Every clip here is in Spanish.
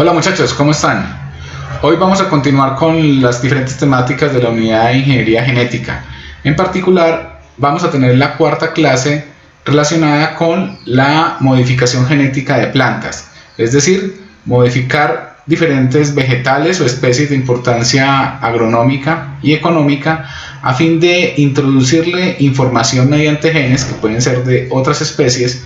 Hola muchachos, ¿cómo están? Hoy vamos a continuar con las diferentes temáticas de la unidad de Ingeniería Genética. En particular, vamos a tener la cuarta clase relacionada con la modificación genética de plantas, es decir, modificar diferentes vegetales o especies de importancia agronómica y económica a fin de introducirle información mediante genes que pueden ser de otras especies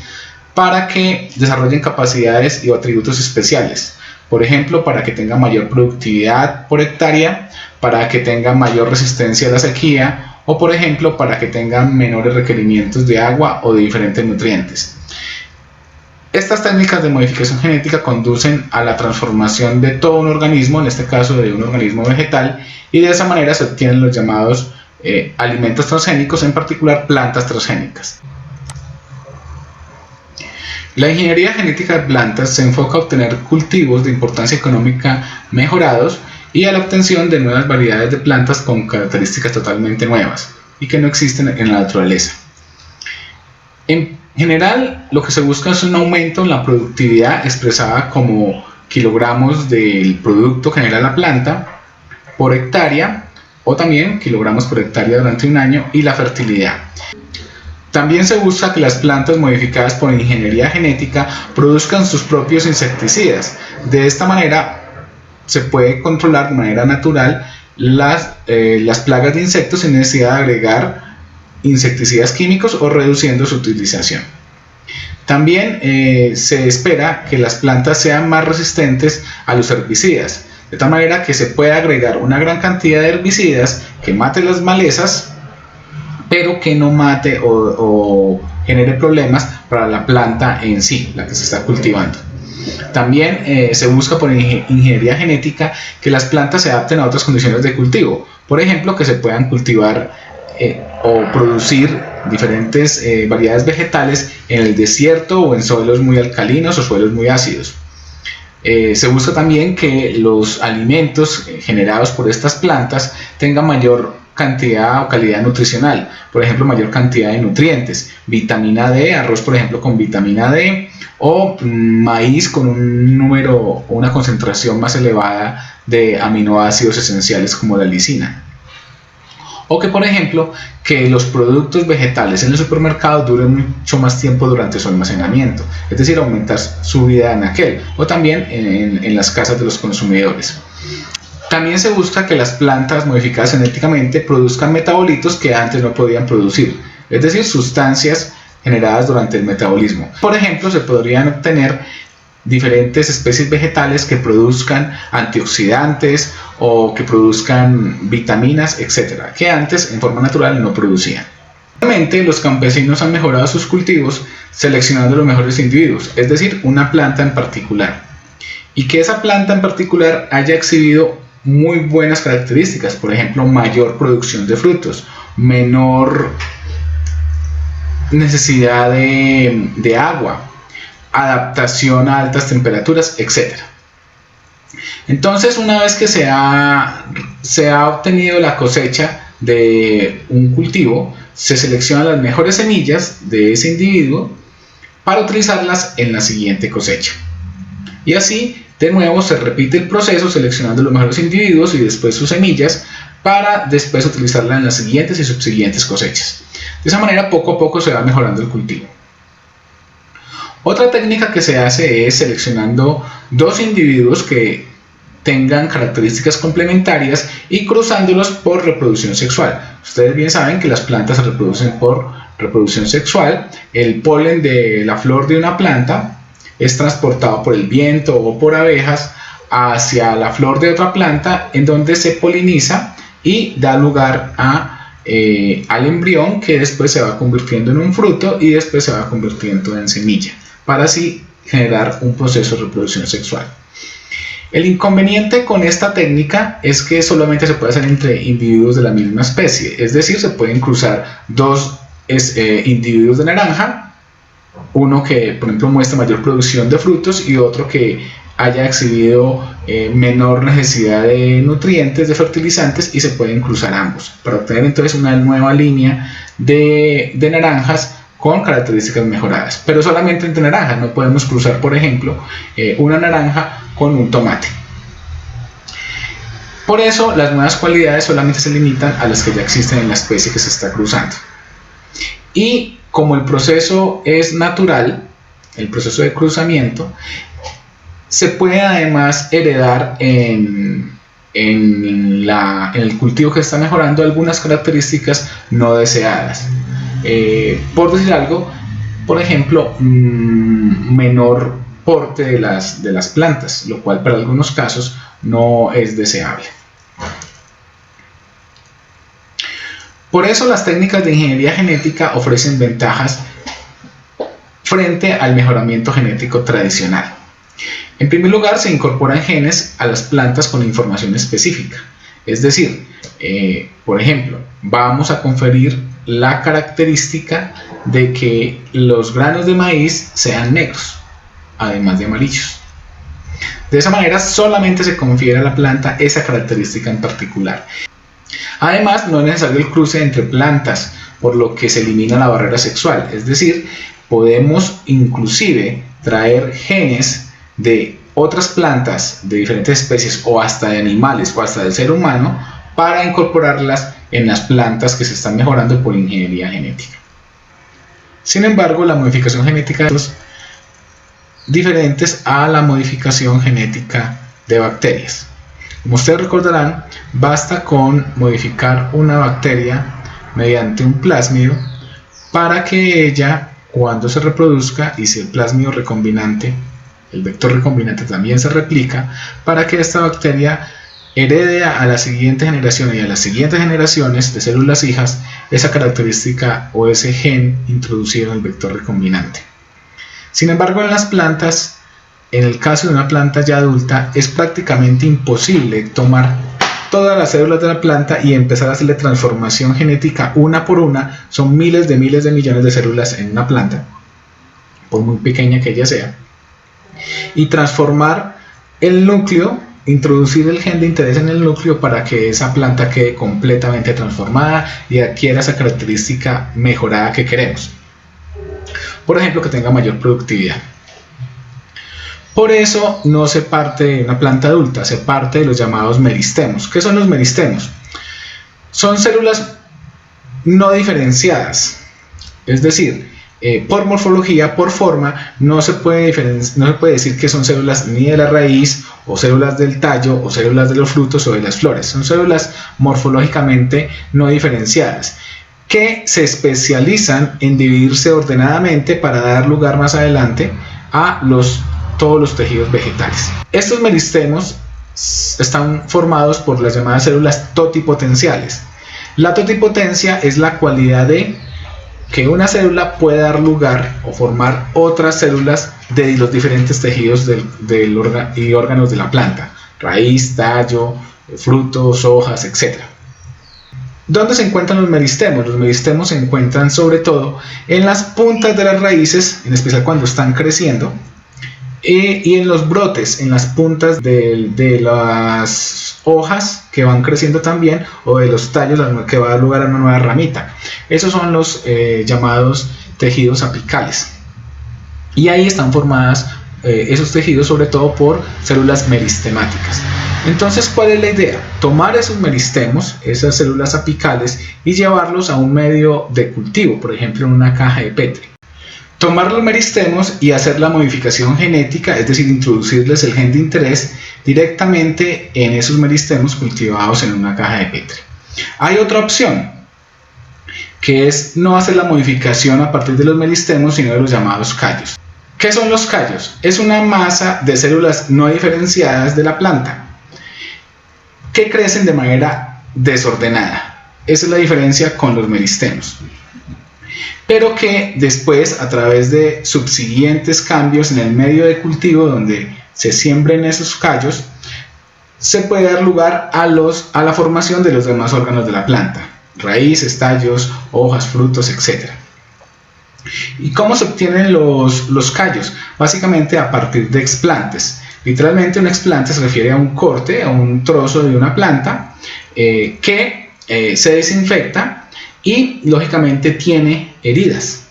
para que desarrollen capacidades y atributos especiales. Por ejemplo, para que tenga mayor productividad por hectárea, para que tenga mayor resistencia a la sequía o, por ejemplo, para que tengan menores requerimientos de agua o de diferentes nutrientes. Estas técnicas de modificación genética conducen a la transformación de todo un organismo, en este caso de un organismo vegetal, y de esa manera se obtienen los llamados alimentos transgénicos, en particular plantas transgénicas. La ingeniería genética de plantas se enfoca a obtener cultivos de importancia económica mejorados y a la obtención de nuevas variedades de plantas con características totalmente nuevas y que no existen en la naturaleza. En general, lo que se busca es un aumento en la productividad expresada como kilogramos del producto que genera la planta por hectárea o también kilogramos por hectárea durante un año y la fertilidad. También se busca que las plantas modificadas por ingeniería genética produzcan sus propios insecticidas. De esta manera se puede controlar de manera natural las plagas de insectos sin necesidad de agregar insecticidas químicos o reduciendo su utilización. También se espera que las plantas sean más resistentes a los herbicidas, de tal manera que se pueda agregar una gran cantidad de herbicidas que mate las malezas, pero que no mate o genere problemas para la planta en sí, la que se está cultivando. También se busca por ingeniería genética que las plantas se adapten a otras condiciones de cultivo, por ejemplo, que se puedan cultivar o producir diferentes variedades vegetales en el desierto o en suelos muy alcalinos o suelos muy ácidos. Se busca también que los alimentos generados por estas plantas tengan mayor cantidad o calidad nutricional, por ejemplo mayor cantidad de nutrientes, vitamina D, arroz por ejemplo con vitamina D o maíz con un número o una concentración más elevada de aminoácidos esenciales como la lisina. O que por ejemplo que los productos vegetales en el supermercado duren mucho más tiempo durante su almacenamiento, es decir, aumentar su vida en aquel, o también en las casas de los consumidores. También se busca que las plantas modificadas genéticamente produzcan metabolitos que antes no podían producir, es decir, sustancias generadas durante el metabolismo. Por ejemplo, se podrían obtener diferentes especies vegetales que produzcan antioxidantes o que produzcan vitaminas, etc., que antes en forma natural no producían. Actualmente los campesinos han mejorado sus cultivos seleccionando los mejores individuos, es decir, una planta en particular, y que esa planta en particular haya exhibido muy buenas características, por ejemplo, mayor producción de frutos, menor necesidad de agua, adaptación a altas temperaturas, etc. Entonces, una vez que se ha obtenido la cosecha de un cultivo, se seleccionan las mejores semillas de ese individuo para utilizarlas en la siguiente cosecha. Y así, de nuevo, se repite el proceso seleccionando los mejores individuos y después sus semillas para después utilizarlas en las siguientes y subsiguientes cosechas. De esa manera, poco a poco se va mejorando el cultivo. Otra técnica que se hace es seleccionando dos individuos que tengan características complementarias y cruzándolos por reproducción sexual. Ustedes bien saben que las plantas se reproducen por reproducción sexual. El polen de la flor de una planta es transportado por el viento o por abejas hacia la flor de otra planta, en donde se poliniza y da lugar al embrión, que después se va convirtiendo en un fruto y después se va convirtiendo en semilla, para así generar un proceso de reproducción sexual. El inconveniente con esta técnica es que solamente se puede hacer entre individuos de la misma especie, es decir, se pueden cruzar dos individuos de naranja, uno que por ejemplo muestra mayor producción de frutos y otro que haya exhibido menor necesidad de nutrientes, de fertilizantes, y se pueden cruzar ambos para obtener entonces una nueva línea de naranjas con características mejoradas, pero solamente entre naranjas. No podemos cruzar, por ejemplo, una naranja con un tomate. Por eso las nuevas cualidades solamente se limitan a las que ya existen en la especie que se está cruzando. Y como el proceso es natural, el proceso de cruzamiento, se puede además heredar en el cultivo que está mejorando algunas características no deseadas. Por decir algo, por ejemplo, menor porte de las plantas, lo cual para algunos casos no es deseable. Por eso las técnicas de ingeniería genética ofrecen ventajas frente al mejoramiento genético tradicional. En primer lugar, se incorporan genes a las plantas con información específica. Es decir, por ejemplo, vamos a conferir la característica de que los granos de maíz sean negros, además de amarillos. De esa manera solamente se confiere a la planta esa característica en particular. Además, no es necesario el cruce entre plantas, por lo que se elimina la barrera sexual. Es decir, podemos inclusive traer genes de otras plantas de diferentes especies o hasta de animales o hasta del ser humano para incorporarlas en las plantas que se están mejorando por ingeniería genética. Sin embargo, la modificación genética es diferentes a la modificación genética de bacterias. Como ustedes recordarán, basta con modificar una bacteria mediante un plásmido para que ella, cuando se reproduzca y si el plásmido recombinante, el vector recombinante también se replica, para que esta bacteria herede a la siguiente generación y a las siguientes generaciones de células hijas esa característica o ese gen introducido en el vector recombinante. Sin embargo, en las plantas, en el caso de una planta ya adulta, es prácticamente imposible tomar todas las células de la planta y empezar a hacerle transformación genética una por una. Son miles de millones de células en una planta, por muy pequeña que ella sea, y transformar el núcleo, introducir el gen de interés en el núcleo para que esa planta quede completamente transformada y adquiera esa característica mejorada que queremos. Por ejemplo, que tenga mayor productividad. Por eso no se parte de una planta adulta, se parte de los llamados meristemos. ¿Qué son los meristemos? Son células no diferenciadas, es decir, por morfología, por forma, no se puede decir que son células ni de la raíz, o células del tallo, o células de los frutos o de las flores. Son células morfológicamente no diferenciadas, que se especializan en dividirse ordenadamente para dar lugar más adelante a todos los tejidos vegetales. Estos meristemos están formados por las llamadas células totipotenciales. La totipotencia es la cualidad de que una célula puede dar lugar o formar otras células de los diferentes tejidos y órganos de la planta: raíz, tallo, frutos, hojas, etc. ¿Dónde se encuentran los meristemos? Los meristemos se encuentran sobre todo en las puntas de las raíces, en especial cuando están creciendo, y en los brotes, en las puntas de las hojas que van creciendo también, o de los tallos que va a dar lugar a una nueva ramita. Esos son los llamados tejidos apicales, y ahí están formadas esos tejidos sobre todo por células meristemáticas. Entonces, ¿cuál es la idea? Tomar esos meristemos, esas células apicales, y llevarlos a un medio de cultivo, por ejemplo en una caja de Petri. Tomar los meristemos y hacer la modificación genética, es decir, introducirles el gen de interés directamente en esos meristemos cultivados en una caja de Petri. Hay otra opción, que es no hacer la modificación a partir de los meristemos, sino de los llamados callos. ¿Qué son los callos? Es una masa de células no diferenciadas de la planta que crecen de manera desordenada. Esa es la diferencia con los meristemos, pero que después, a través de subsiguientes cambios en el medio de cultivo donde se siembren esos callos, se puede dar lugar a la formación de los demás órganos de la planta: raíces, tallos, hojas, frutos, etc. ¿Y cómo se obtienen los callos? Básicamente a partir de explantes. Literalmente un explante se refiere a un corte, a un trozo de una planta que se desinfecta y lógicamente tiene heridas.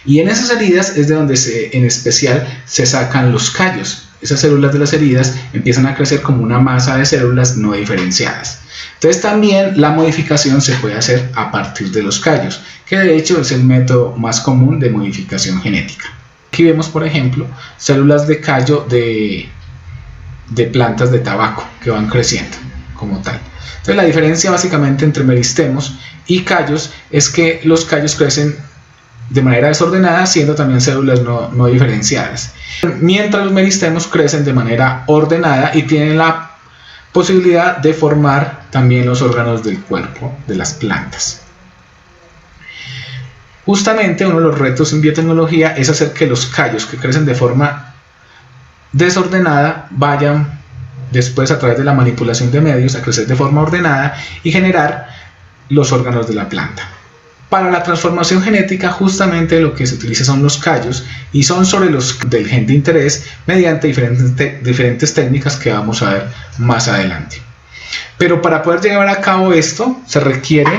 Y en esas heridas es de donde en especial se sacan los callos. Esas células de las heridas empiezan a crecer como una masa de células no diferenciadas. Entonces también la modificación se puede hacer a partir de los callos, que de hecho es el método más común de modificación genética. Aquí vemos, por ejemplo, células de callo de plantas de tabaco que van creciendo como tal. Entonces la diferencia básicamente entre meristemos y callos es que los callos crecen de manera desordenada, siendo también células no diferenciadas, mientras los meristemos crecen de manera ordenada y tienen la posibilidad de formar también los órganos del cuerpo de las plantas. Justamente uno de los retos en biotecnología es hacer que los callos que crecen de forma desordenada vayan después, a través de la manipulación de medios, a crecer de forma ordenada y generar los órganos de la planta. Para la transformación genética justamente lo que se utiliza son los callos y son sobre los del gen de interés mediante diferentes técnicas que vamos a ver más adelante. Pero para poder llevar a cabo esto se requiere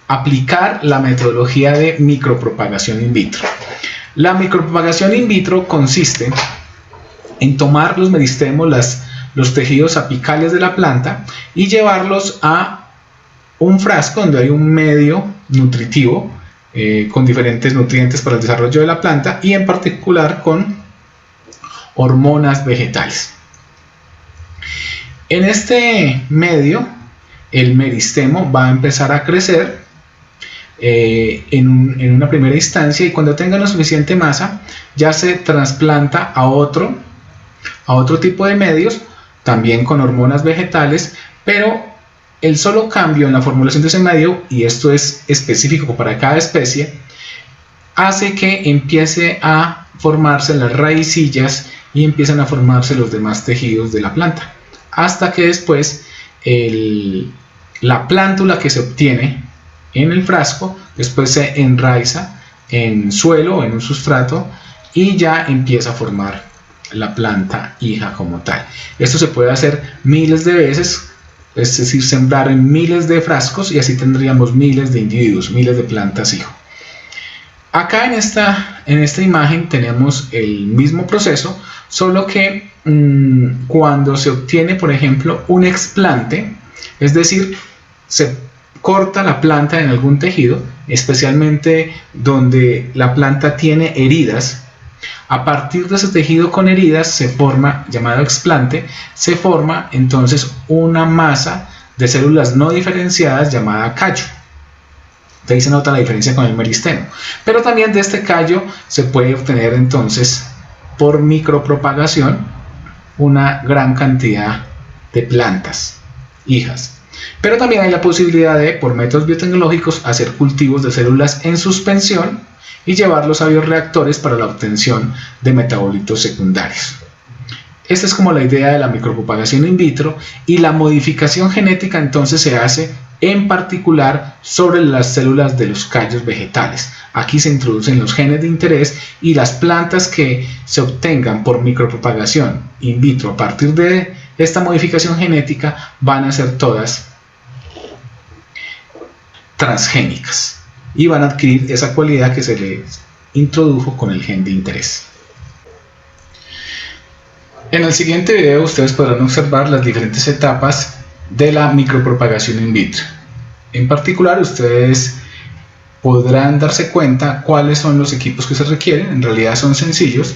aplicar la metodología de micropropagación in vitro. La micropropagación in vitro consiste en tomar los meristemos, los tejidos apicales de la planta y llevarlos a un frasco donde hay un medio nutritivo con diferentes nutrientes para el desarrollo de la planta y en particular con hormonas vegetales. En este medio el meristemo va a empezar a crecer en una primera instancia y cuando tenga la suficiente masa ya se trasplanta a otro tipo de medios también con hormonas vegetales, pero el solo cambio en la formulación de ese medio, y esto es específico para cada especie, hace que empiece a formarse las raicillas y empiezan a formarse los demás tejidos de la planta, hasta que después la plántula que se obtiene en el frasco después se enraiza en suelo o en un sustrato y ya empieza a formar la planta hija como tal. Esto se puede hacer miles de veces, es decir, sembrar en miles de frascos y así tendríamos miles de individuos, miles de plantas hijo. Acá en esta imagen tenemos el mismo proceso, solo que cuando se obtiene, por ejemplo, un explante, es decir, se corta la planta en algún tejido, especialmente donde la planta tiene heridas. A partir de ese tejido con heridas se forma, llamado explante, se forma entonces una masa de células no diferenciadas llamada callo. De ahí se nota la diferencia con el meristemo. Pero también de este callo se puede obtener entonces por micropropagación una gran cantidad de plantas hijas. Pero también hay la posibilidad de, por métodos biotecnológicos, hacer cultivos de células en suspensión y llevarlos a bioreactores para la obtención de metabolitos secundarios. Esta es como la idea de la micropropagación in vitro, y la modificación genética entonces se hace en particular sobre las células de los callos vegetales. Aquí se introducen los genes de interés y las plantas que se obtengan por micropropagación in vitro a partir de esta modificación genética van a ser todas transgénicas y van a adquirir esa cualidad que se les introdujo con el gen de interés. En el siguiente video ustedes podrán observar las diferentes etapas de la micropropagación in vitro. En particular ustedes podrán darse cuenta cuáles son los equipos que se requieren, en realidad son sencillos,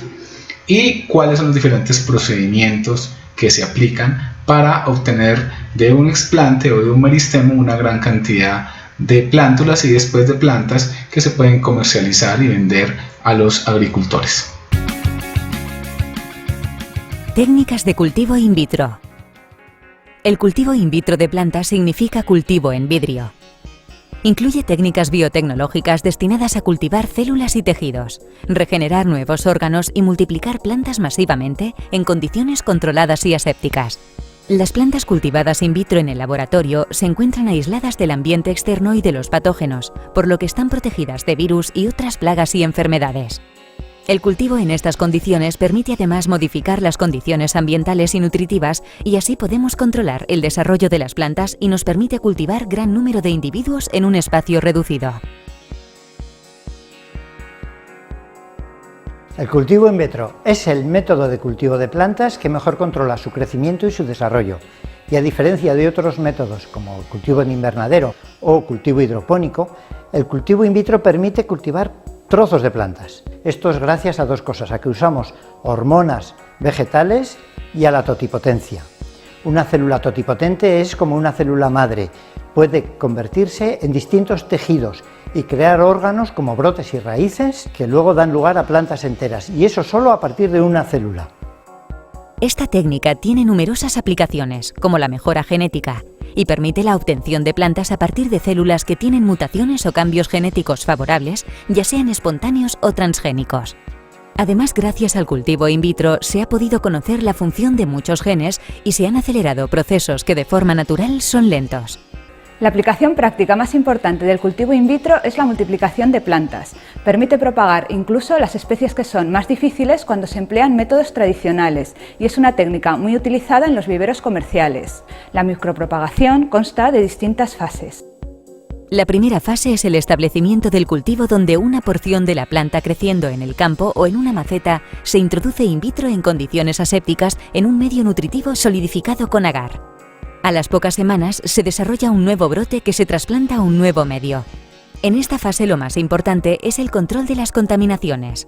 y cuáles son los diferentes procedimientos que se aplican para obtener de un explante o de un meristemo una gran cantidad de plántulas y después de plantas que se pueden comercializar y vender a los agricultores. Técnicas de cultivo in vitro. El cultivo in vitro de plantas significa cultivo en vidrio. Incluye técnicas biotecnológicas destinadas a cultivar células y tejidos, regenerar nuevos órganos y multiplicar plantas masivamente en condiciones controladas y asépticas. Las plantas cultivadas in vitro en el laboratorio se encuentran aisladas del ambiente externo y de los patógenos, por lo que están protegidas de virus y otras plagas y enfermedades. El cultivo en estas condiciones permite además modificar las condiciones ambientales y nutritivas, y así podemos controlar el desarrollo de las plantas y nos permite cultivar gran número de individuos en un espacio reducido. El cultivo in vitro es el método de cultivo de plantas que mejor controla su crecimiento y su desarrollo. Y a diferencia de otros métodos como el cultivo en invernadero o cultivo hidropónico, el cultivo in vitro permite cultivar trozos de plantas. Esto es gracias a dos cosas, a que usamos hormonas vegetales y a la totipotencia. Una célula totipotente es como una célula madre, puede convertirse en distintos tejidos y crear órganos como brotes y raíces que luego dan lugar a plantas enteras, y eso solo a partir de una célula. Esta técnica tiene numerosas aplicaciones, como la mejora genética, y permite la obtención de plantas a partir de células que tienen mutaciones o cambios genéticos favorables, ya sean espontáneos o transgénicos. Además, gracias al cultivo in vitro, se ha podido conocer la función de muchos genes y se han acelerado procesos que de forma natural son lentos. La aplicación práctica más importante del cultivo in vitro es la multiplicación de plantas. Permite propagar incluso las especies que son más difíciles cuando se emplean métodos tradicionales y es una técnica muy utilizada en los viveros comerciales. La micropropagación consta de distintas fases. La primera fase es el establecimiento del cultivo, donde una porción de la planta creciendo en el campo o en una maceta se introduce in vitro en condiciones asépticas en un medio nutritivo solidificado con agar. A las pocas semanas se desarrolla un nuevo brote que se trasplanta a un nuevo medio. En esta fase lo más importante es el control de las contaminaciones.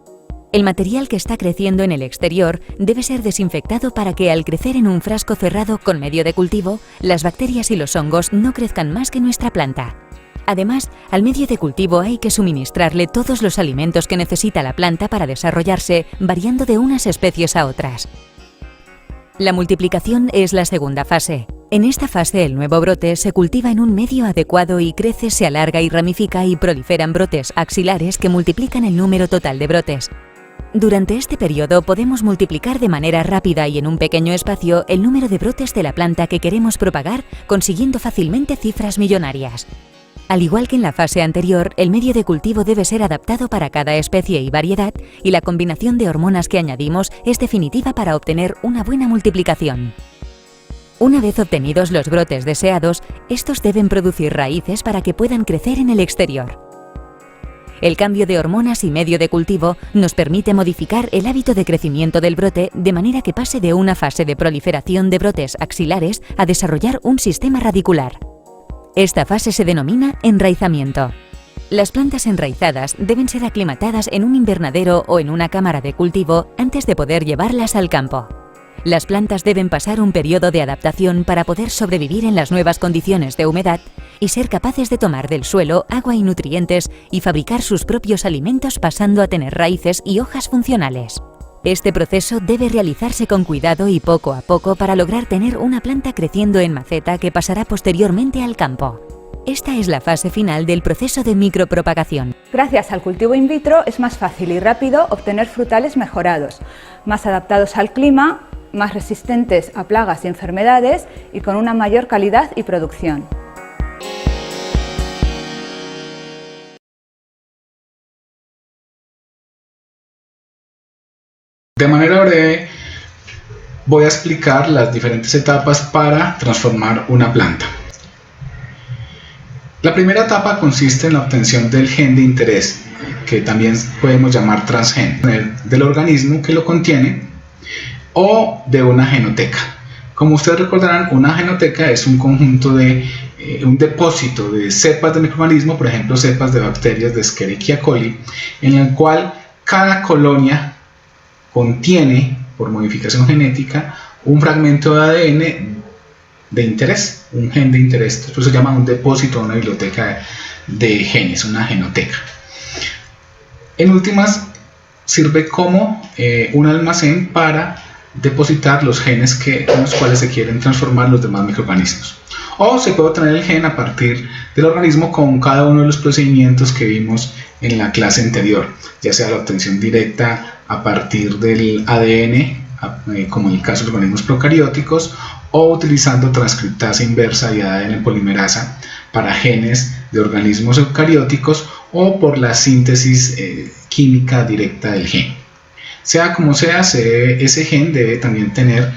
El material que está creciendo en el exterior debe ser desinfectado para que, al crecer en un frasco cerrado con medio de cultivo, las bacterias y los hongos no crezcan más que nuestra planta. Además, al medio de cultivo hay que suministrarle todos los alimentos que necesita la planta para desarrollarse, variando de unas especies a otras. La multiplicación es la segunda fase. En esta fase el nuevo brote se cultiva en un medio adecuado y crece, se alarga y ramifica y proliferan brotes axilares que multiplican el número total de brotes. Durante este periodo podemos multiplicar de manera rápida y en un pequeño espacio el número de brotes de la planta que queremos propagar, consiguiendo fácilmente cifras millonarias. Al igual que en la fase anterior, el medio de cultivo debe ser adaptado para cada especie y variedad, y la combinación de hormonas que añadimos es definitiva para obtener una buena multiplicación. Una vez obtenidos los brotes deseados, estos deben producir raíces para que puedan crecer en el exterior. El cambio de hormonas y medio de cultivo nos permite modificar el hábito de crecimiento del brote de manera que pase de una fase de proliferación de brotes axilares a desarrollar un sistema radicular. Esta fase se denomina enraizamiento. Las plantas enraizadas deben ser aclimatadas en un invernadero o en una cámara de cultivo antes de poder llevarlas al campo. Las plantas deben pasar un periodo de adaptación para poder sobrevivir en las nuevas condiciones de humedad y ser capaces de tomar del suelo agua y nutrientes y fabricar sus propios alimentos, pasando a tener raíces y hojas funcionales. Este proceso debe realizarse con cuidado y poco a poco para lograr tener una planta creciendo en maceta que pasará posteriormente al campo. Esta es la fase final del proceso de micropropagación. Gracias al cultivo in vitro es más fácil y rápido obtener frutales mejorados, más adaptados al clima, más resistentes a plagas y enfermedades y con una mayor calidad y producción. De manera breve, voy a explicar las diferentes etapas para transformar una planta. La primera etapa consiste en la obtención del gen de interés, que también podemos llamar transgen, del organismo que lo contiene, o de una genoteca. Como ustedes recordarán, una genoteca es un conjunto de un depósito de cepas de microorganismos, por ejemplo cepas de bacterias de Escherichia coli, en el cual cada colonia contiene, por modificación genética, un fragmento de ADN de interés, un gen de interés. Esto se llama un depósito, una biblioteca de genes, una genoteca. En últimas, sirve como un almacén para depositar los genes en los cuales se quieren transformar los demás microorganismos. O se puede obtener el gen a partir del organismo con cada uno de los procedimientos que vimos en la clase anterior, ya sea la obtención directa a partir del ADN, como en el caso de los organismos procarióticos, o utilizando transcriptasa inversa y ADN polimerasa para genes de organismos eucarióticos, o por la síntesis química directa del gen. Sea como sea, ese gen debe también tener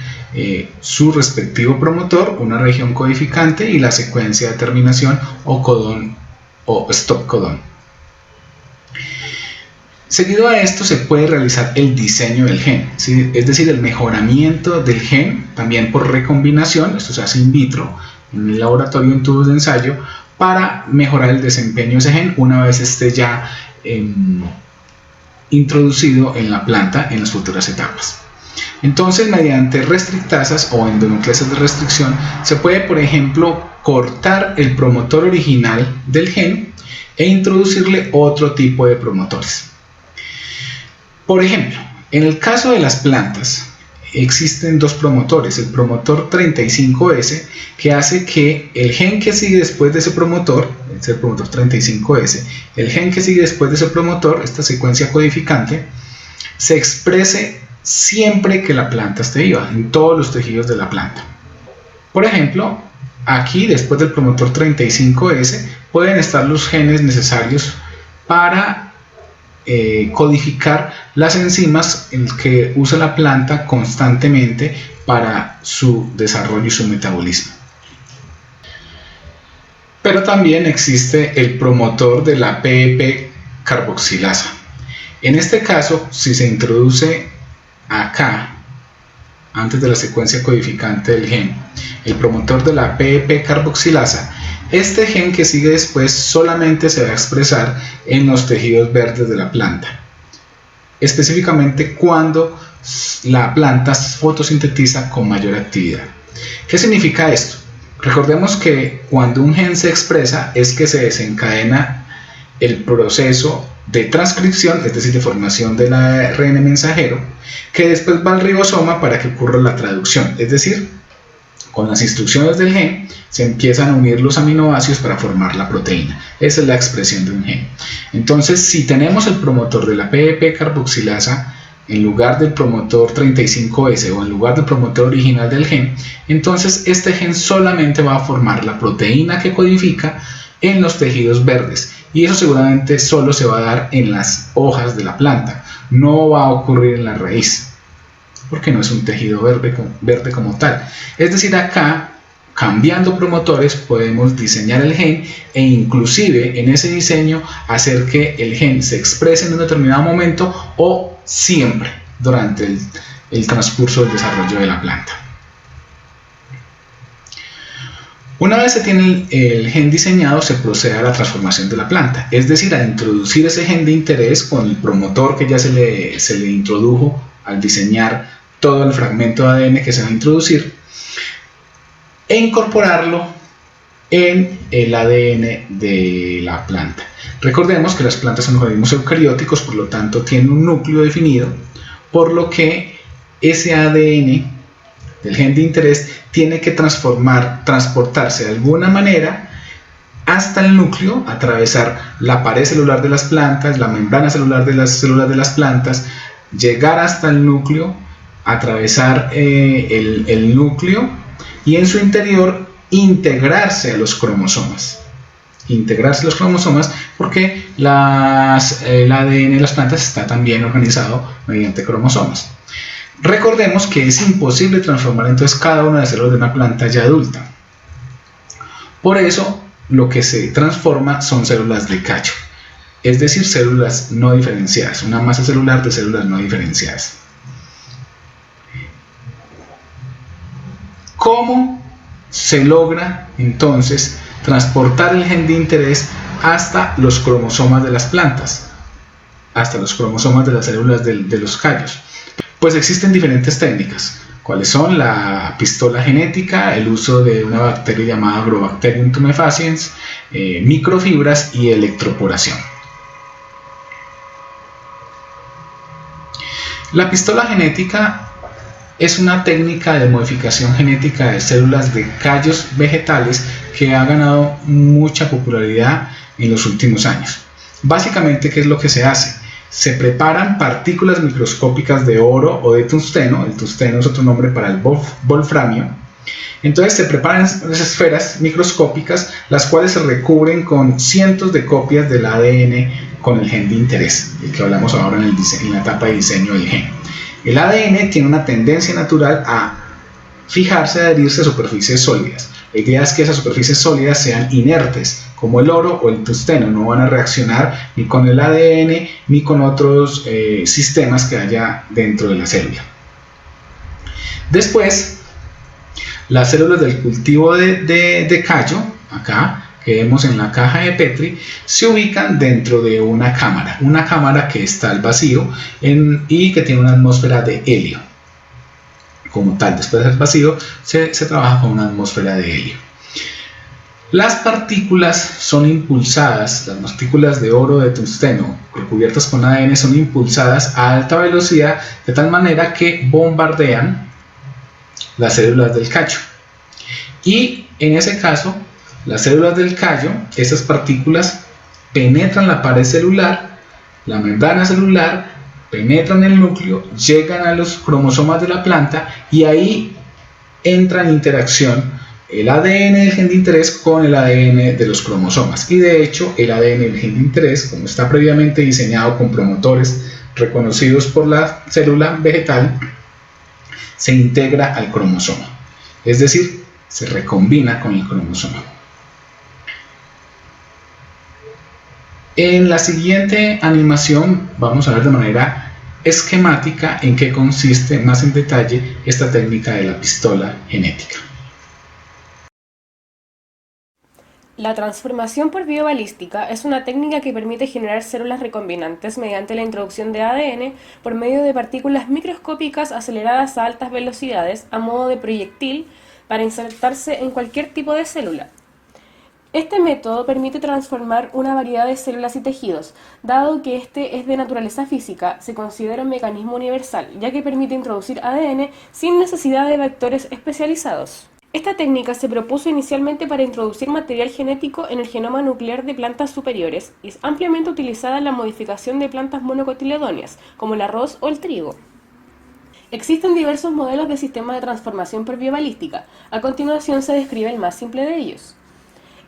su respectivo promotor, una región codificante y la secuencia de terminación o codón o stop codón. Seguido a esto se puede realizar el diseño del gen, ¿sí? Es decir, el mejoramiento del gen, también por recombinación. Esto se hace in vitro, en el laboratorio, en tubos de ensayo, para mejorar el desempeño de ese gen una vez esté ya introducido en la planta en las futuras etapas. Entonces, mediante restrictasas o endonucleasas de restricción, se puede, por ejemplo, cortar el promotor original del gen e introducirle otro tipo de promotores. Por ejemplo, en el caso de las plantas, existen dos promotores: el promotor 35S, que hace que el gen que sigue después de ese promotor, es el promotor 35S, el gen que sigue después de ese promotor, esta secuencia codificante, se exprese siempre que la planta esté viva, en todos los tejidos de la planta. Por ejemplo, aquí después del promotor 35S pueden estar los genes necesarios para codificar las enzimas que usa la planta constantemente para su desarrollo y su metabolismo. Pero también existe el promotor de la PEP carboxilasa. En este caso, si se introduce acá, antes de la secuencia codificante del gen, el promotor de la PEP carboxilasa, este gen que sigue después solamente se va a expresar en los tejidos verdes de la planta, específicamente cuando la planta fotosintetiza con mayor actividad. ¿Qué significa esto? Recordemos que cuando un gen se expresa es que se desencadena el proceso de transcripción, es decir, de formación del ARN mensajero, que después va al ribosoma para que ocurra la traducción, es decir, con las instrucciones del gen se empiezan a unir los aminoácidos para formar la proteína. Esa es la expresión de un gen. Entonces, si tenemos el promotor de la PEP carboxilasa en lugar del promotor 35S o en lugar del promotor original del gen, entonces este gen solamente va a formar la proteína que codifica en los tejidos verdes, y eso seguramente solo se va a dar en las hojas de la planta, no va a ocurrir en la raíz, porque no es un tejido verde como tal. Es decir, acá, cambiando promotores, podemos diseñar el gen e inclusive en ese diseño hacer que el gen se exprese en un determinado momento o siempre durante el transcurso del desarrollo de la planta. Una vez se tiene el gen diseñado, se procede a la transformación de la planta, es decir, a introducir ese gen de interés con el promotor que ya se le introdujo al diseñar todo el fragmento de ADN que se va a introducir, e incorporarlo en el ADN de la planta. Recordemos que las plantas son organismos eucarióticos, por lo tanto tienen un núcleo definido, por lo que ese ADN del gen de interés tiene que transportarse de alguna manera hasta el núcleo, atravesar la pared celular de las plantas, la membrana celular de las células de las plantas, llegar hasta el núcleo, atravesar el núcleo y en su interior integrarse a los cromosomas. Porque el ADN de las plantas está también organizado mediante cromosomas. Recordemos que es imposible transformar entonces cada una de las células de una planta ya adulta. Por eso lo que se transforma son células de Cacho, es decir, células no diferenciadas, una masa celular de células no diferenciadas. ¿Cómo se logra entonces transportar el gen de interés hasta los cromosomas de las plantas, hasta los cromosomas de las células de los callos? Pues existen diferentes técnicas. ¿Cuáles son? La pistola genética, el uso de una bacteria llamada Agrobacterium tumefaciens, microfibras y electroporación. La pistola genética es una técnica de modificación genética de células de callos vegetales que ha ganado mucha popularidad en los últimos años. Básicamente, ¿qué es lo que se hace? Se preparan partículas microscópicas de oro o de tungsteno. El tungsteno es otro nombre para el wolframio. Entonces se preparan esas esferas microscópicas, las cuales se recubren con cientos de copias del ADN con el gen de interés, del que hablamos ahora en la etapa de diseño del gen. El ADN tiene una tendencia natural a fijarse, a adherirse a superficies sólidas. La idea es que esas superficies sólidas sean inertes, como el oro o el tungsteno, no van a reaccionar ni con el ADN ni con otros sistemas que haya dentro de la célula. Después, las células del cultivo de callo, acá, que vemos en la caja de Petri, se ubican dentro de una cámara que está al vacío y que tiene una atmósfera de helio. Como tal, después del vacío se trabaja con una atmósfera de helio. Las partículas son impulsadas, las partículas de oro de tungsteno recubiertas con ADN son impulsadas a alta velocidad de tal manera que bombardean las células del callo. Y en ese caso, las células del callo, esas partículas penetran la pared celular, la membrana celular, penetran el núcleo, llegan a los cromosomas de la planta y ahí entra en interacción el ADN del gen de interés con el ADN de los cromosomas. Y de hecho, el ADN del gen de interés, como está previamente diseñado con promotores reconocidos por la célula vegetal, se integra al cromosoma, es decir, se recombina con el cromosoma. En la siguiente animación vamos a ver de manera esquemática en qué consiste más en detalle esta técnica de la pistola genética. La transformación por biobalística es una técnica que permite generar células recombinantes mediante la introducción de ADN por medio de partículas microscópicas aceleradas a altas velocidades a modo de proyectil para insertarse en cualquier tipo de célula. Este método permite transformar una variedad de células y tejidos. Dado que este es de naturaleza física, se considera un mecanismo universal, ya que permite introducir ADN sin necesidad de vectores especializados. Esta técnica se propuso inicialmente para introducir material genético en el genoma nuclear de plantas superiores y es ampliamente utilizada en la modificación de plantas monocotiledóneas, como el arroz o el trigo. Existen diversos modelos de sistema de transformación por biobalística. A continuación se describe el más simple de ellos.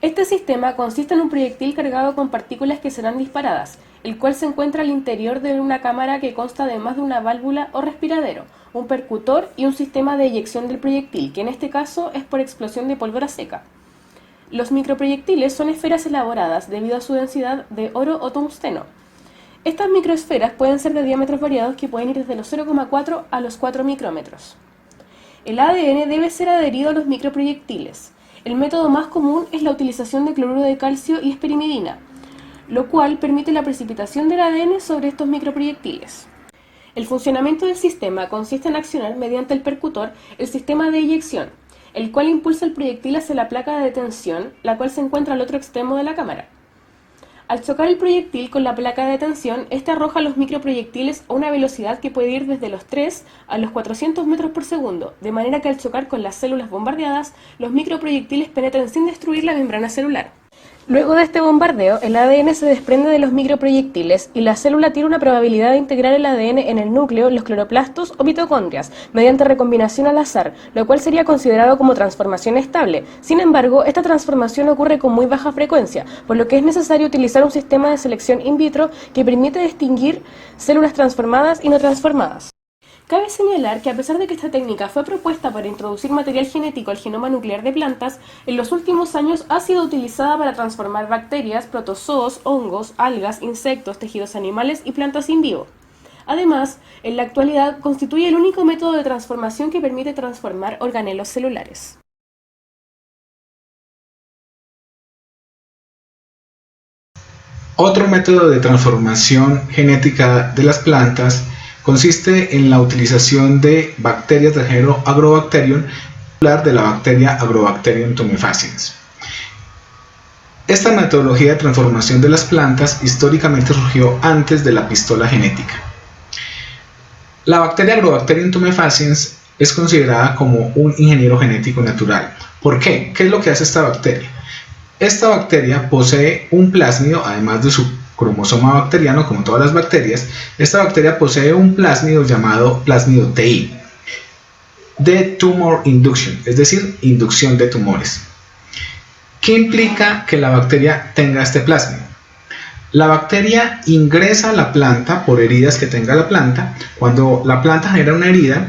Este sistema consiste en un proyectil cargado con partículas que serán disparadas, el cual se encuentra al interior de una cámara que consta de más de una válvula o respiradero, un percutor y un sistema de eyección del proyectil, que en este caso es por explosión de pólvora seca. Los microproyectiles son esferas elaboradas debido a su densidad de oro o tungsteno. Estas microesferas pueden ser de diámetros variados que pueden ir desde los 0,4 a los 4 micrómetros. El ADN debe ser adherido a los microproyectiles. El método más común es la utilización de cloruro de calcio y esperimidina, lo cual permite la precipitación del ADN sobre estos microproyectiles. El funcionamiento del sistema consiste en accionar mediante el percutor el sistema de eyección, el cual impulsa el proyectil hacia la placa de detención, la cual se encuentra al otro extremo de la cámara. Al chocar el proyectil con la placa de detención, este arroja los microproyectiles a una velocidad que puede ir desde los 3 a los 400 metros por segundo, de manera que al chocar con las células bombardeadas, los microproyectiles penetran sin destruir la membrana celular. Luego de este bombardeo, el ADN se desprende de los microproyectiles y la célula tiene una probabilidad de integrar el ADN en el núcleo, los cloroplastos o mitocondrias, mediante recombinación al azar, lo cual sería considerado como transformación estable. Sin embargo, esta transformación ocurre con muy baja frecuencia, por lo que es necesario utilizar un sistema de selección in vitro que permite distinguir células transformadas y no transformadas. Cabe señalar que a pesar de que esta técnica fue propuesta para introducir material genético al genoma nuclear de plantas, en los últimos años ha sido utilizada para transformar bacterias, protozoos, hongos, algas, insectos, tejidos animales y plantas in vivo. Además, en la actualidad constituye el único método de transformación que permite transformar organelos celulares. Otro método de transformación genética de las plantas consiste en la utilización de bacterias del género Agrobacterium, de la bacteria Agrobacterium tumefaciens. Esta metodología de transformación de las plantas históricamente surgió antes de la pistola genética. La bacteria Agrobacterium tumefaciens es considerada como un ingeniero genético natural. ¿Por qué? ¿Qué es lo que hace esta bacteria? Esta bacteria posee un plásmido, además de su cromosoma bacteriano, como todas las bacterias. Esta bacteria posee un plásmido llamado plásmido TI, de Tumor Induction, es decir, inducción de tumores. ¿Qué implica que la bacteria tenga este plásmido? La bacteria ingresa a la planta por heridas que tenga la planta. Cuando la planta genera una herida,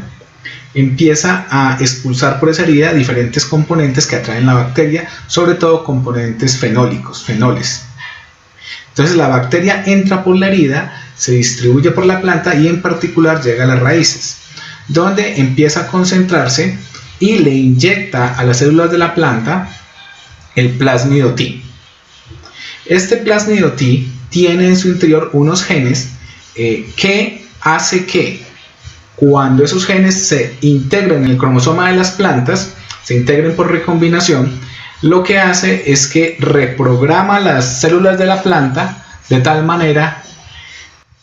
empieza a expulsar por esa herida diferentes componentes que atraen la bacteria, sobre todo componentes fenólicos, fenoles. Entonces la bacteria entra por la herida, se distribuye por la planta y en particular llega a las raíces, donde empieza a concentrarse y le inyecta a las células de la planta el plásmido T. Este plásmido T tiene en su interior unos genes que hace que cuando esos genes se integren en el cromosoma de las plantas, se integren por recombinación, lo que hace es que reprograma las células de la planta de tal manera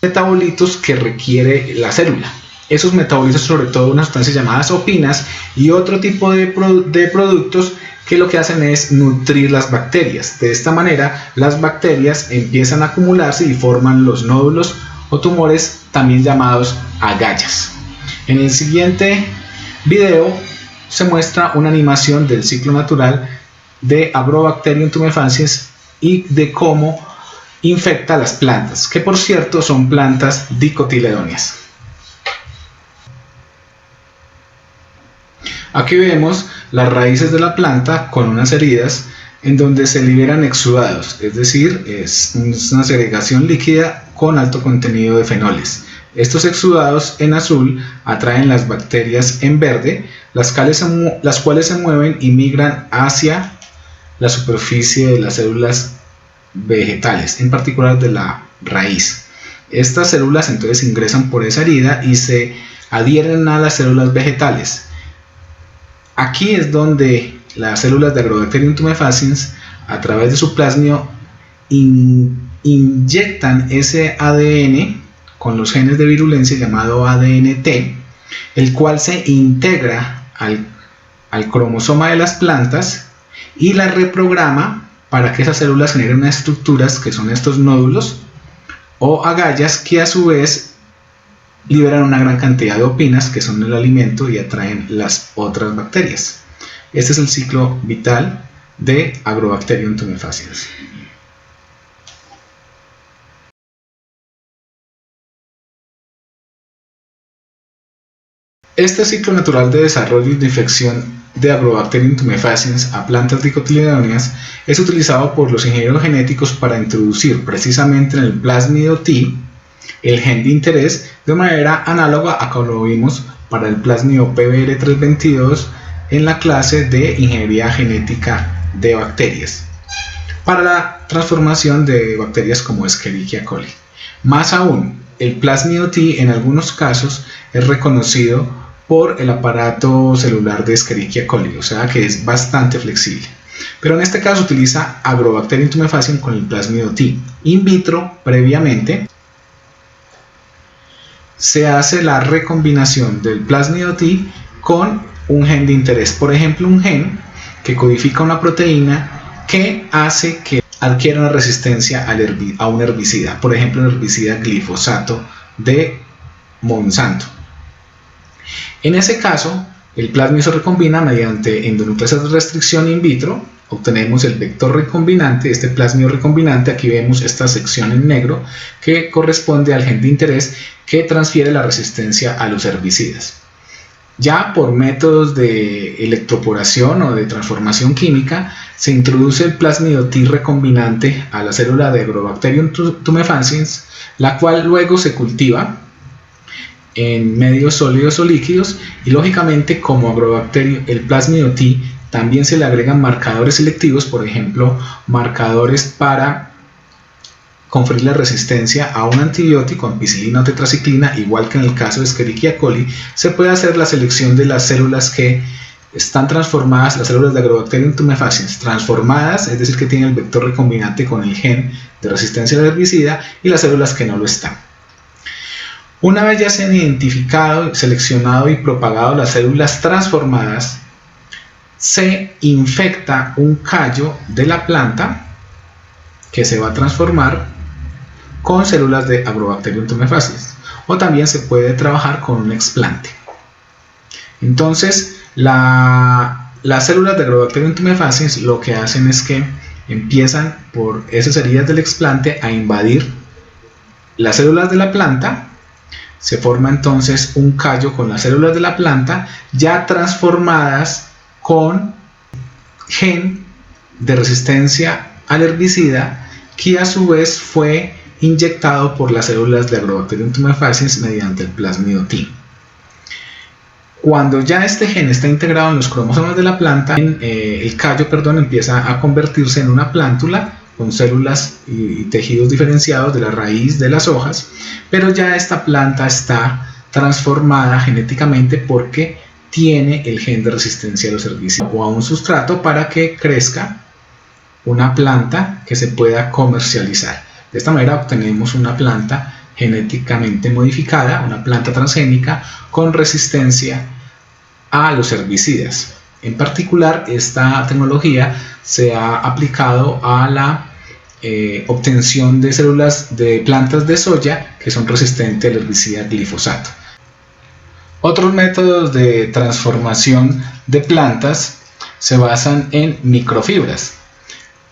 metabolitos que requiere la célula. Esos metabolitos, sobre todo unas sustancias llamadas opinas y otro tipo de productos que lo que hacen es nutrir las bacterias. De esta manera, las bacterias empiezan a acumularse y forman los nódulos o tumores, también llamados agallas. En el siguiente video se muestra una animación del ciclo natural de Agrobacterium tumefaciens y de cómo infecta las plantas, que por cierto son plantas dicotiledóneas. Aquí vemos las raíces de la planta con unas heridas en donde se liberan exudados, es decir, es una segregación líquida con alto contenido de fenoles. Estos exudados en azul atraen las bacterias en verde, las cuales se mueven y migran hacia la superficie de las células vegetales, en particular de la raíz. Estas células entonces ingresan por esa herida y se adhieren a las células vegetales. Aquí es donde las células de Agrobacterium tumefaciens, a través de su plasmio, inyectan ese ADN con los genes de virulencia llamado ADNT, el cual se integra al cromosoma de las plantas y la reprograma para que esas células generen unas estructuras que son estos nódulos o agallas, que a su vez liberan una gran cantidad de opinas que son el alimento y atraen las otras bacterias. Este es el ciclo vital de Agrobacterium tumefaciens. Este ciclo natural de desarrollo y de infección de Agrobacterium tumefaciens a plantas dicotiledóneas es utilizado por los ingenieros genéticos para introducir precisamente en el plásmido T el gen de interés, de manera análoga a como lo vimos para el plásmido PBR322 en la clase de ingeniería genética de bacterias, para la transformación de bacterias como Escherichia coli. Más aún, el plásmido T en algunos casos es reconocido por el aparato celular de Escherichia coli, o sea que es bastante flexible. Pero en este caso utiliza Agrobacterium tumefaciens con el plásmido T. In vitro, previamente, se hace la recombinación del plásmido T con un gen de interés, por ejemplo un gen que codifica una proteína que hace que adquiera una resistencia a un herbicida, por ejemplo el herbicida glifosato de Monsanto. En ese caso, el plasmio se recombina mediante endonucleasa de restricción in vitro, obtenemos el vector recombinante, este plasmio recombinante. Aquí vemos esta sección en negro que corresponde al gen de interés que transfiere la resistencia a los herbicidas. Ya por métodos de electroporación o de transformación química se introduce el plásmido T recombinante a la célula de Agrobacterium tumefaciens, la cual luego se cultiva en medios sólidos o líquidos, y lógicamente como Agrobacterium, el plásmido T también se le agregan marcadores selectivos, por ejemplo marcadores para conferir la resistencia a un antibiótico, ampicilina o tetraciclina. Igual que en el caso de Escherichia coli, se puede hacer la selección de las células que están transformadas, las células de Agrobacterium tumefaciens transformadas, es decir, que tienen el vector recombinante con el gen de resistencia al herbicida, y las células que no lo están. Una vez ya se han identificado, seleccionado y propagado las células transformadas, se infecta un callo de la planta que se va a transformar con células de Agrobacterium tumefaciens, o también se puede trabajar con un explante. Entonces las células de Agrobacterium tumefaciens lo que hacen es que empiezan por esas heridas del explante a invadir las células de la planta, se forma entonces un callo con las células de la planta ya transformadas con gen de resistencia al herbicida, que a su vez fue inyectado por las células de Agrobacterium tumefaciens mediante el plásmido T. Cuando ya este gen está integrado en los cromosomas de la planta, el callo empieza a convertirse en una plántula con células y tejidos diferenciados de la raíz de las hojas, pero ya esta planta está transformada genéticamente porque tiene el gen de resistencia a los herbicidas o a un sustrato para que crezca una planta que se pueda comercializar. De esta manera obtenemos una planta genéticamente modificada, una planta transgénica con resistencia a los herbicidas. En particular, esta tecnología se ha aplicado a la obtención de células de plantas de soya que son resistentes al herbicida glifosato. Otros métodos de transformación de plantas se basan en microfibras.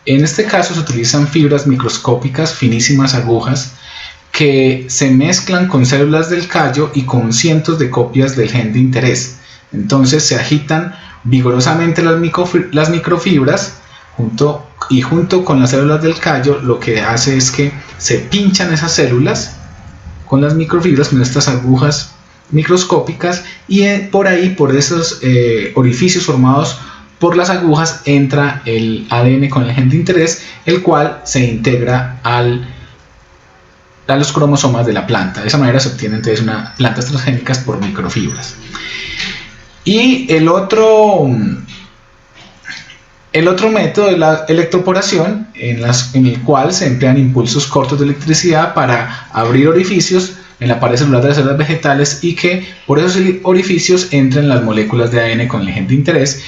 En este caso se utilizan fibras microscópicas, finísimas agujas, que se mezclan con células del callo y con cientos de copias del gen de interés. Entonces se agitan vigorosamente las microfibras junto con las células del callo. Lo que hace es que se pinchan esas células con las microfibras, con estas agujas microscópicas, y por esos orificios formados por las agujas entra el ADN con el gen de interés, el cual se integra a los cromosomas de la planta. De esa manera se obtienen entonces plantas transgénicas por microfibras. Y el otro método es la electroporación, en el cual se emplean impulsos cortos de electricidad para abrir orificios en la pared celular de las células vegetales y que por esos orificios entren las moléculas de ADN con el gen de interés,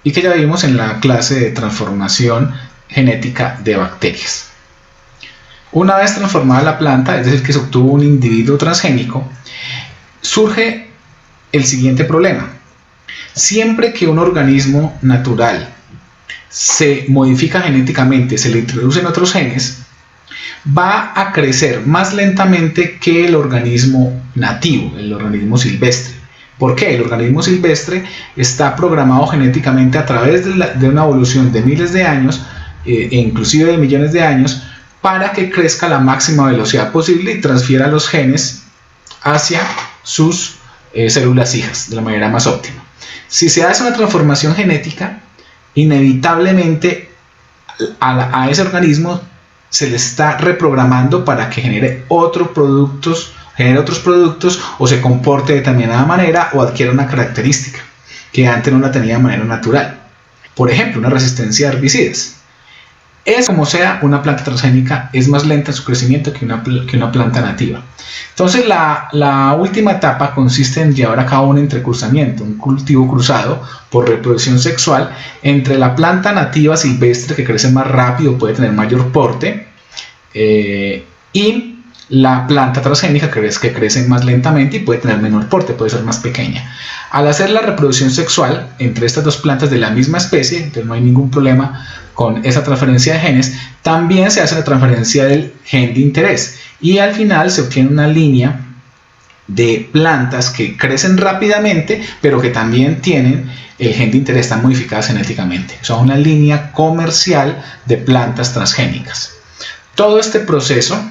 y que ya vimos en la clase de transformación genética de bacterias. Una vez transformada la planta, es decir, que se obtuvo un individuo transgénico, surge el siguiente problema. Siempre que un organismo natural se modifica genéticamente, se le introducen otros genes, va a crecer más lentamente que el organismo nativo, el organismo silvestre. ¿Por qué? El organismo silvestre está programado genéticamente a través de una evolución de miles de años, e inclusive de millones de años, para que crezca a la máxima velocidad posible y transfiera los genes hacia sus células hijas de la manera más óptima. Si se hace una transformación genética, inevitablemente a ese organismo se le está reprogramando para que genere otros productos o se comporte de determinada manera o adquiera una característica que antes no la tenía de manera natural. Por ejemplo, una resistencia a herbicidas. Es como sea, una planta transgénica es más lenta en su crecimiento que una planta nativa. Entonces la última etapa consiste en llevar a cabo un entrecruzamiento, un cultivo cruzado por reproducción sexual entre la planta nativa silvestre, que crece más rápido, puede tener mayor porte, y la planta transgénica, que crece más lentamente y puede tener menor porte, puede ser más pequeña. Al hacer la reproducción sexual entre estas dos plantas de la misma especie, entonces no hay ningún problema con esa transferencia de genes, también se hace la transferencia del gen de interés y al final se obtiene una línea de plantas que crecen rápidamente, pero que también tienen el gen de interés, están modificadas genéticamente. Son una línea comercial de plantas transgénicas. Todo este proceso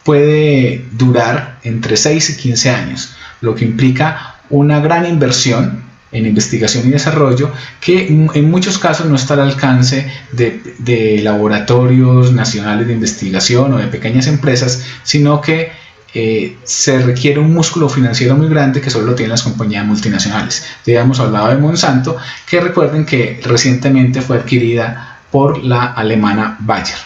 puede durar entre 6 y 15 años, lo que implica una gran inversión en investigación y desarrollo que en muchos casos no está al alcance de laboratorios nacionales de investigación o de pequeñas empresas, sino que se requiere un músculo financiero muy grande que solo lo tienen las compañías multinacionales. Ya hemos hablado de Monsanto, que recuerden que recientemente fue adquirida por la alemana Bayer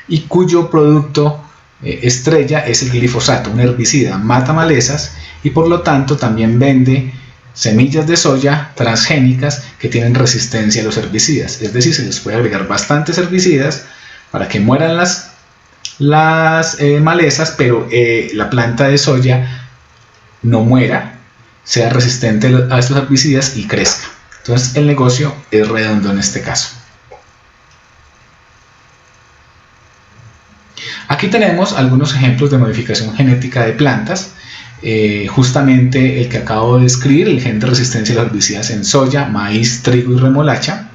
y cuyo producto estrella es el glifosato, un herbicida, mata malezas y por lo tanto también vende semillas de soya transgénicas que tienen resistencia a los herbicidas. Es decir, se les puede agregar bastantes herbicidas para que mueran las malezas, pero la planta de soya no muera, sea resistente a estos herbicidas y crezca. Entonces el negocio es redondo en este caso. Aquí tenemos algunos ejemplos de modificación genética de plantas. Justamente el que acabo de describir, el gen de resistencia a los herbicidas en soya, maíz, trigo y remolacha.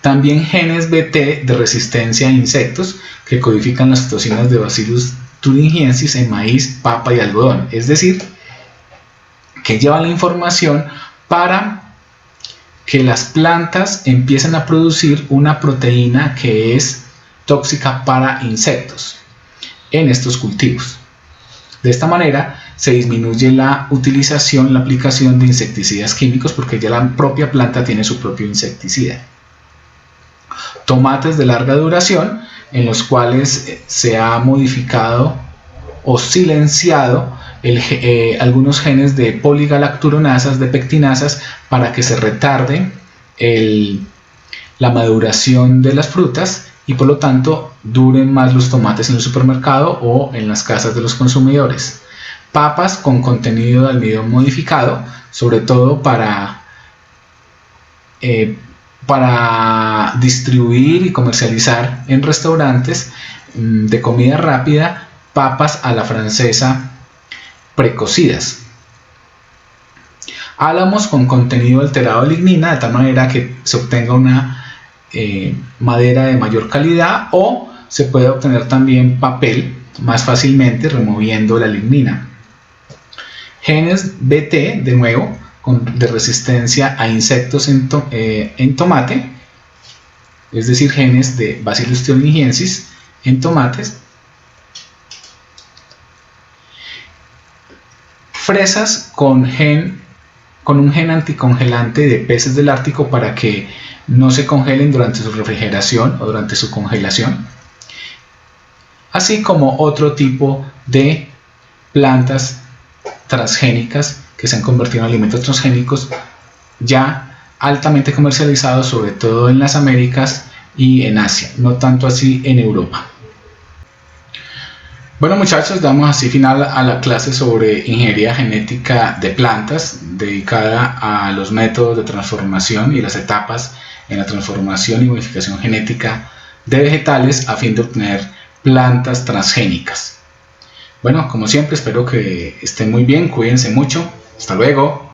También genes BT de resistencia a insectos que codifican las toxinas de Bacillus thuringiensis en maíz, papa y algodón. Es decir, que llevan la información para que las plantas empiecen a producir una proteína que es tóxica para insectos en estos cultivos. De esta manera se disminuye la utilización, la aplicación de insecticidas químicos, porque ya la propia planta tiene su propio insecticida. Tomates de larga duración, en los cuales se ha modificado o silenciado algunos genes de poligalacturonasas, de pectinasas, para que se retarde la maduración de las frutas y por lo tanto duren más los tomates en el supermercado o en las casas de los consumidores. Papas con contenido de almidón modificado, sobre todo para distribuir y comercializar en restaurantes de comida rápida, papas a la francesa precocidas. Álamos con contenido alterado de lignina, de tal manera que se obtenga una madera de mayor calidad, o se puede obtener también papel más fácilmente removiendo la lignina. Genes BT, de nuevo, de resistencia a insectos en tomate, es decir, genes de Bacillus thuringiensis en tomates. Fresas con un gen anticongelante de peces del Ártico para que no se congelen durante su refrigeración o durante su congelación, así como otro tipo de plantas transgénicas que se han convertido en alimentos transgénicos ya altamente comercializados, sobre todo en las Américas y en Asia, no tanto así en Europa. Bueno, muchachos, damos así final a la clase sobre ingeniería genética de plantas, dedicada a los métodos de transformación y las etapas en la transformación y modificación genética de vegetales a fin de obtener plantas transgénicas. Bueno, como siempre, espero que estén muy bien, cuídense mucho, hasta luego.